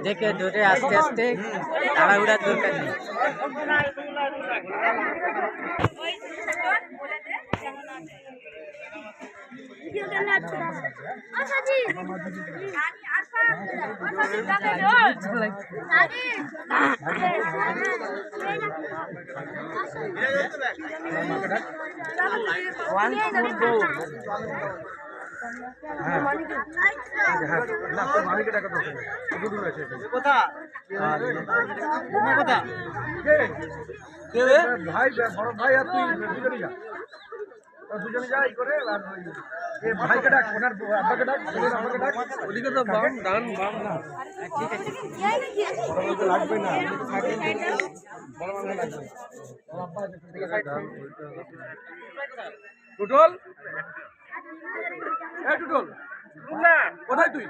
দেখে ধরে আস্তে আস্তে তাড়াহুড়ার দরকার নেই। ভাই বড় ভাই আর তুই দুজনে যা, দুজনে যা ই করে ভাইকে ডাক, ওনার আব্বাকে ডাক, আব্বাকে ডাক। ওদিকে তো বাম ডান বাম না, ঠিক আছে লাগবে না, টুটল টুটল কোথায় তুই?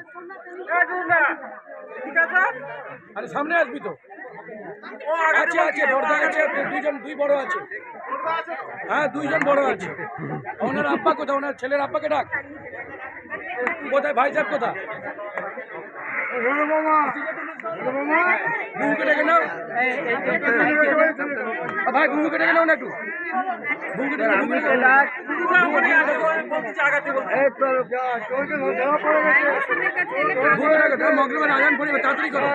আরে সামনে আসবি তো। আছে আছে বড়দা আছে, দুই বড় আছে। হ্যাঁ 2 জন বড় আছে। ওনার আব্বা কোথায়? ওনার ছেলের আব্বাকে ডাক। কোথায় ভাই সাহেব? কোথায় ঘুমুকে ডেকে নাও ভাই, ঘুমুকে ডেকে নাও না একটু। মগরিবের আজান পড়বে, তাড়াতাড়ি করো।